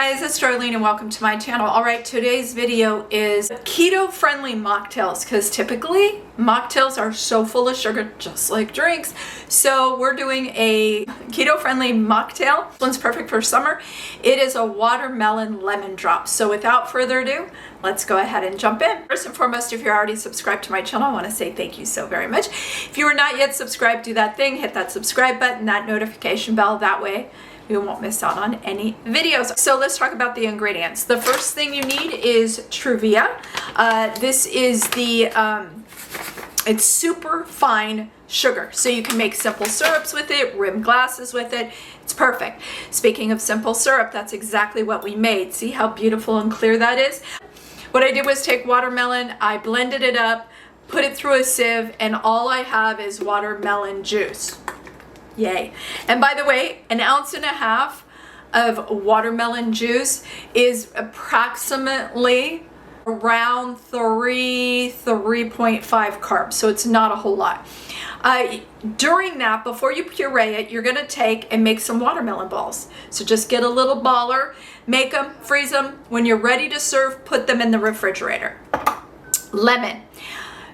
guys, it's Darlene and welcome to my channel. Alright, today's video is keto-friendly mocktails because typically mocktails are so full of sugar, just like drinks. So we're doing a keto-friendly mocktail. This one's perfect for summer. It is a watermelon lemon drop. So without further ado, let's go ahead and jump in. First and foremost, if you're already subscribed to my channel, I want to say thank you so very much. If you are not yet subscribed, do that thing, hit that subscribe button, that notification bell, that way you won't miss out on any videos. So let's talk about the ingredients. The first thing you need is truvia. This is the, it's super fine sugar. So you can make simple syrups with it, rim glasses with it. It's perfect. Speaking of simple syrup, that's exactly what we made. See how beautiful and clear that is? What I did was take watermelon, I blended it up, put it through a sieve, and all I have is watermelon juice. Yay. And by the way, 1.5 ounces of watermelon juice is approximately around 3.5 carbs. So it's not a whole lot. During that, before you puree it, you're going to take and make some watermelon balls. So just get a little baller, make them, freeze them. When you're ready to serve, put them in the refrigerator. Lemon.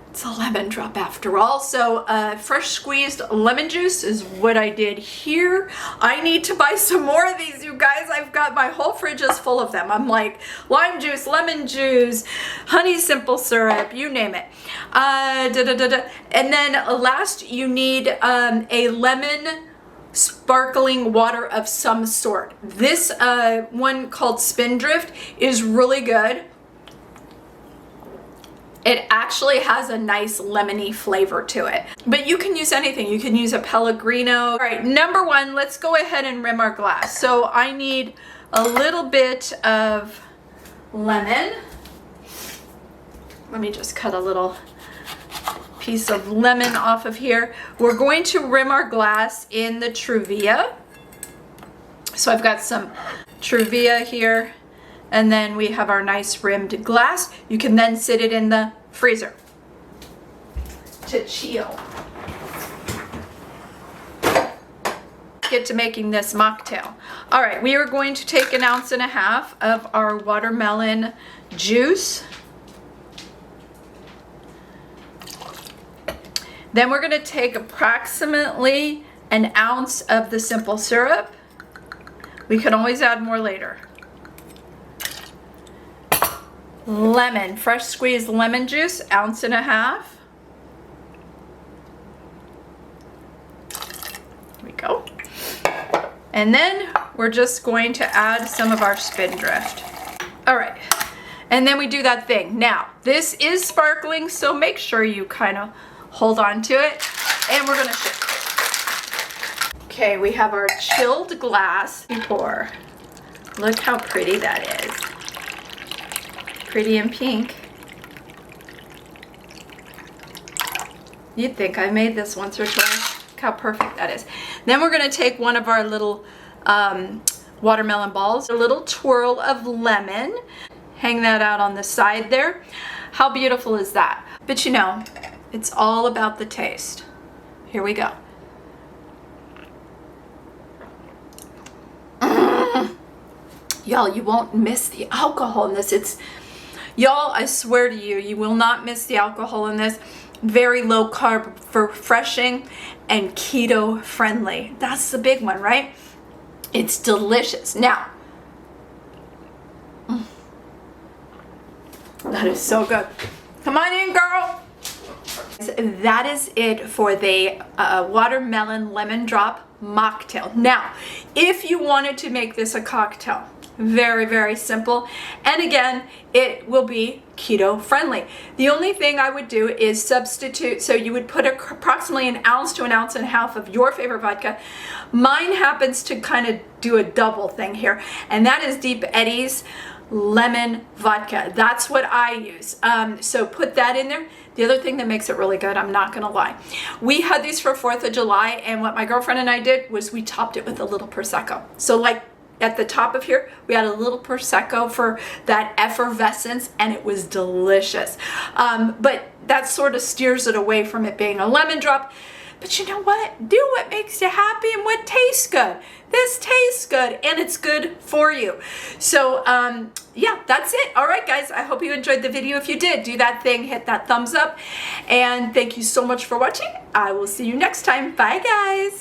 It's a lemon drop after all. So fresh squeezed lemon juice is what I did here. I need to buy some more of these, you guys. I've got my whole fridge is full of them. I'm like lime juice, lemon juice, honey simple syrup, you name it. And then last you need a lemon sparkling water of some sort. This one called Spindrift is really good. It actually has a nice lemony flavor to it. But you can use anything. You can use a Pellegrino. All right, number one, let's go ahead and rim our glass. So I need a little bit of lemon. Let me just cut a little piece of lemon off of here. We're going to rim our glass in the truvia. So I've got some truvia here. And then we have our nice rimmed glass. You can then sit it in the freezer to chill. Get to making this mocktail. All right, we are going to take 1.5 ounces of our watermelon juice. Then we're gonna take approximately 1 ounce of the simple syrup. We can always add more later. Lemon, fresh squeezed lemon juice, 1.5 ounces. There we go. And then we're just going to add some of our Spindrift. All right, and then we do that thing. Now, this is sparkling, so make sure you kind of hold on to it, and we're gonna shift. Okay, we have our chilled glass. Pour. Look how pretty that is. Pretty and pink. You'd think I made this once or twice. Look how perfect that is. Then we're going to take one of our little watermelon balls, a little twirl of lemon, hang that out on the side there. How beautiful is that? But you know, it's all about the taste. Here we go. Y'all, you won't miss the alcohol in this. Y'all, I swear to you, you will not miss the alcohol in this. Very low carb, refreshing, and keto friendly. That's the big one, right? It's delicious. Now, that is so good. Come on in, girl. That is it for the watermelon lemon drop mocktail. Now, if you wanted to make this a cocktail, very, very simple. And again, it will be keto friendly. The only thing I would do is substitute. So you would put approximately 1 ounce to 1.5 ounces of your favorite vodka. Mine happens to kind of do a double thing here. And that is DBeauty's lemon vodka. That's what I use. So put that in there. The other thing that makes it really good, I'm not gonna lie, we had these for 4th of July, and what my girlfriend and I did was we topped it with a little Prosecco. So like at the top of here, we had a little Prosecco for that effervescence, and it was delicious. But that sort of steers it away from it being a lemon drop. But you know what? Do what makes you happy and what tastes good. This tastes good and it's good for you. So yeah, that's it. All right, guys, I hope you enjoyed the video. If you did, do that thing, hit that thumbs up. And thank you so much for watching. I will see you next time. Bye, guys.